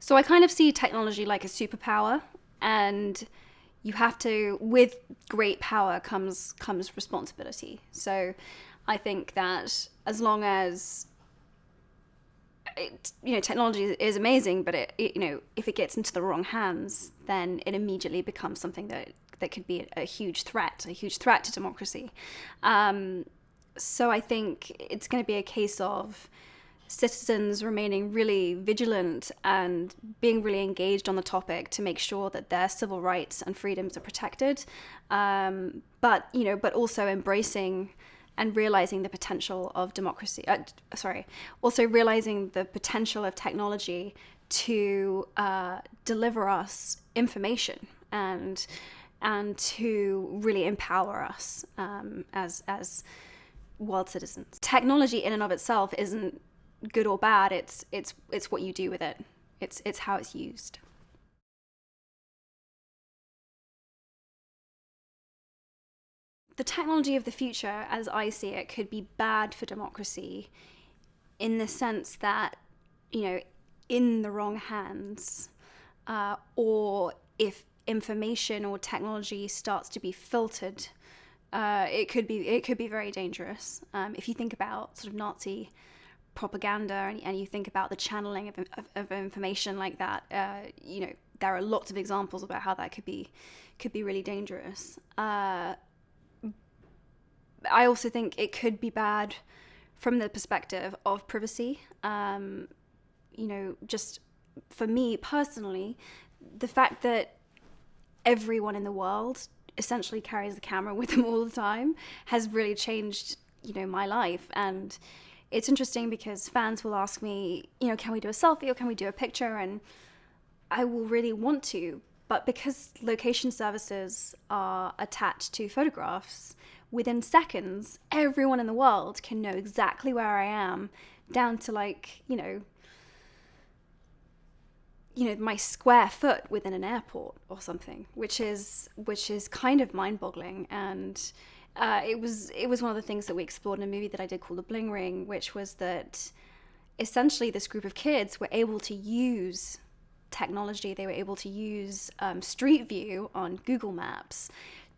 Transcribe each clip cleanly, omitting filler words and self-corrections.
So I kind of see technology like a superpower, and you have to, with great power comes responsibility. So I think that as long as technology is amazing, but if it gets into the wrong hands, then it immediately becomes something that could be a huge threat to democracy. So I think it's going to be a case of citizens remaining really vigilant and being really engaged on the topic to make sure that their civil rights and freedoms are protected, but also embracing and realizing the potential of democracy. Also realizing the potential of technology to deliver us information and to really empower us as world citizens. Technology in and of itself isn't good or bad. It's what you do with it. It's how it's used. The technology of the future, as I see it, could be bad for democracy in the sense that, you know, in the wrong hands, or if information or technology starts to be filtered, it could be very dangerous. If you think about sort of Nazi propaganda, and you think about the channeling of information like that, there are lots of examples about how that could be really dangerous. I also think it could be bad from the perspective of privacy. Just for me personally, the fact that everyone in the world essentially carries the camera with them all the time has really changed, my life. And it's interesting because fans will ask me, can we do a selfie or can we do a picture? And I will really want to, but because location services are attached to photographs, within seconds, everyone in the world can know exactly where I am, down to my square foot within an airport or something, which is kind of mind-boggling. And it was one of the things that we explored in a movie that I did called The Bling Ring, which was that essentially this group of kids were able to use technology. They were able to use Street View on Google Maps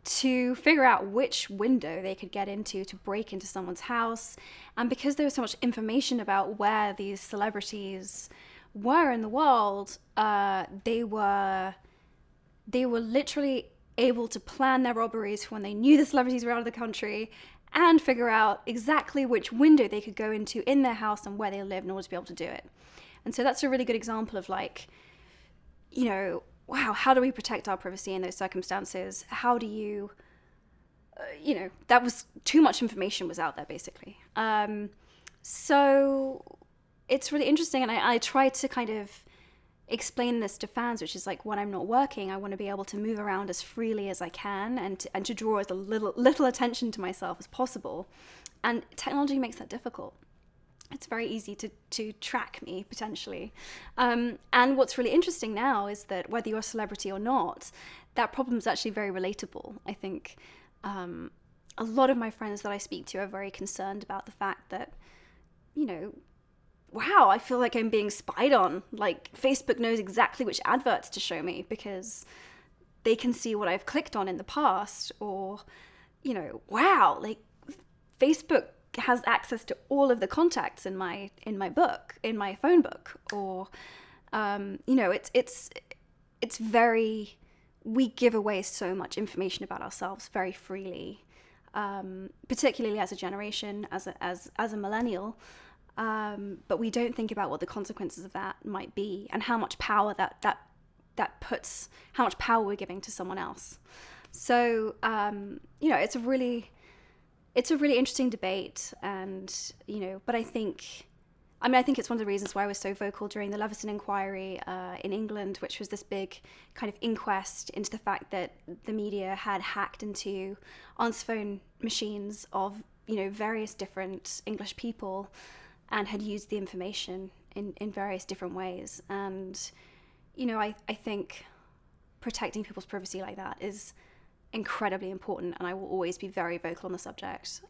to figure out which window they could get into to break into someone's house. And because there was so much information about where these celebrities were in the world, they were literally able to plan their robberies when they knew the celebrities were out of the country, and figure out exactly which window they could go into in their house and where they lived in order to be able to do it. And so that's a really good example of wow, how do we protect our privacy in those circumstances? How do you, that was too much information was out there, basically. So it's really interesting, and I try to kind of explain this to fans, which is like, when I'm not working, I want to be able to move around as freely as I can, and to draw as little attention to myself as possible. And technology makes that difficult. It's very easy to track me, potentially. And what's really interesting now is that whether you're a celebrity or not, that problem is actually very relatable. I think a lot of my friends that I speak to are very concerned about the fact that, wow, I feel like I'm being spied on. Like, Facebook knows exactly which adverts to show me because they can see what I've clicked on in the past. Or, wow, like, Facebook has access to all of the contacts in my book, in my phone book. Or it's very, we give away so much information about ourselves very freely, particularly as a generation, as a millennial. But we don't think about what the consequences of that might be, and how much power that puts, how much power we're giving to someone else. So it's a really interesting debate. And but I think it's one of the reasons why I was so vocal during the Leveson inquiry in England, which was this big kind of inquest into the fact that the media had hacked into answer phone machines of various different English people, and had used the information in various different ways. And I think protecting people's privacy like that is incredibly important, and I will always be very vocal on the subject.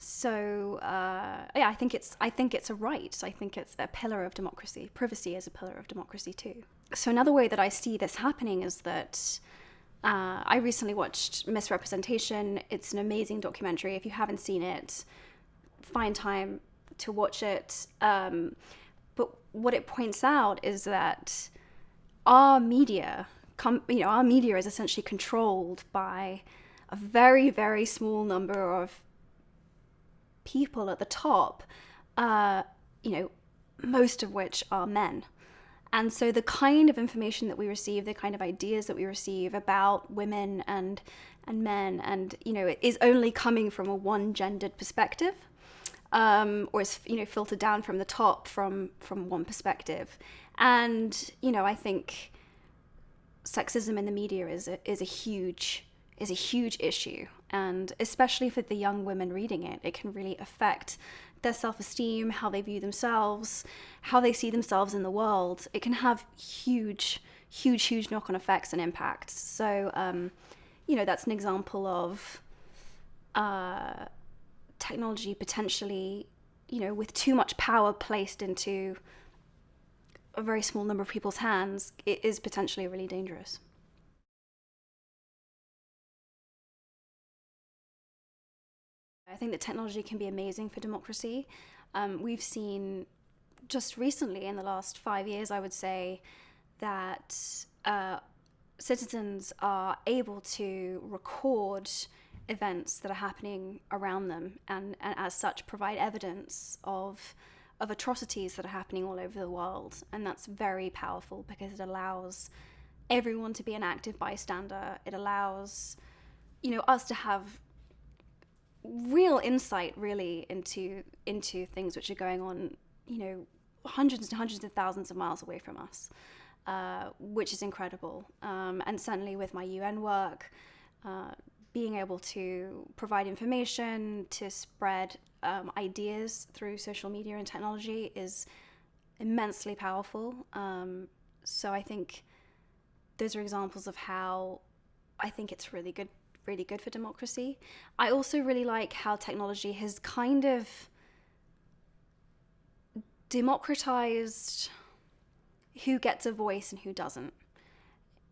So yeah, I think it's a right. I think it's a pillar of democracy. Privacy is a pillar of democracy too. So another way that I see this happening is that I recently watched Misrepresentation. It's an amazing documentary. If you haven't seen it, find time to watch it. But what it points out is that our media, our media is essentially controlled by a very, very small number of people at the top, uh, you know, most of which are men. And so the kind of information that we receive, the kind of ideas that we receive about women and men, and it is only coming from a one gendered perspective, or is filtered down from the top from one perspective. And I think sexism in the media is a huge issue, and especially for the young women reading it, it can really affect their self-esteem, how they view themselves, how they see themselves in the world. It can have huge knock-on effects and impacts. So that's an example of technology potentially, with too much power placed into a very small number of people's hands, it is potentially really dangerous. I think that technology can be amazing for democracy. We've seen just recently, in the last 5 years, I would say, that citizens are able to record events that are happening around them, and as such provide evidence of atrocities that are happening all over the world. And that's very powerful because it allows everyone to be an active bystander. It allows us to have real insight really into things which are going on hundreds and hundreds of thousands of miles away from us, which is incredible. And certainly with my UN work, being able to provide information, to spread ideas through social media and technology is immensely powerful. So I think those are examples of how I think it's really good for democracy. I also really like how technology has kind of democratized who gets a voice and who doesn't,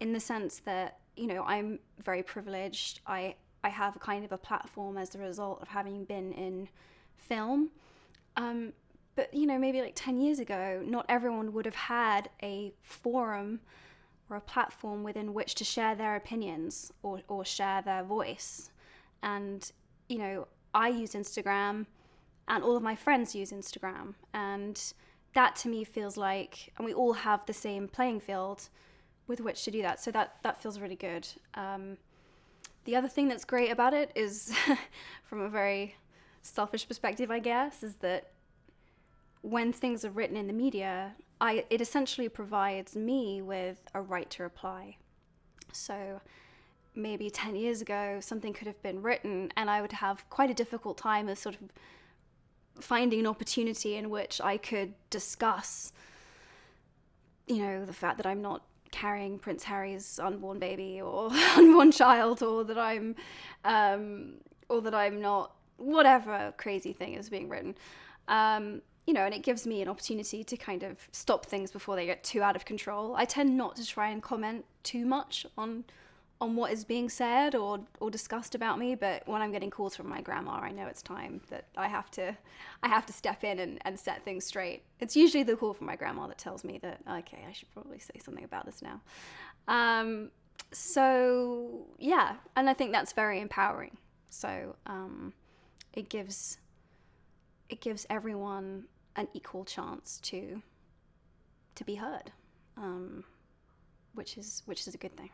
in the sense that I'm very privileged. I have a kind of a platform as a result of having been in film, but maybe like 10 years ago, not everyone would have had a forum or a platform within which to share their opinions or share their voice. And I use Instagram, and all of my friends use Instagram, and that to me feels like, and we all have the same playing field with which to do that. So that feels really good. The other thing that's great about it is, from a very selfish perspective, I guess, is that when things are written in the media, it essentially provides me with a right to reply. So maybe 10 years ago, something could have been written, and I would have quite a difficult time of sort of finding an opportunity in which I could discuss, the fact that I'm not carrying Prince Harry's unborn baby or unborn child, or that I'm not, whatever crazy thing is being written. And it gives me an opportunity to kind of stop things before they get too out of control. I tend not to try and comment too much on what is being said or discussed about me, but when I'm getting calls from my grandma, I know it's time that I have to step in and set things straight. It's usually the call from my grandma that tells me that, okay, I should probably say something about this now. So yeah, and I think that's very empowering. So it gives everyone an equal chance to be heard, which is a good thing.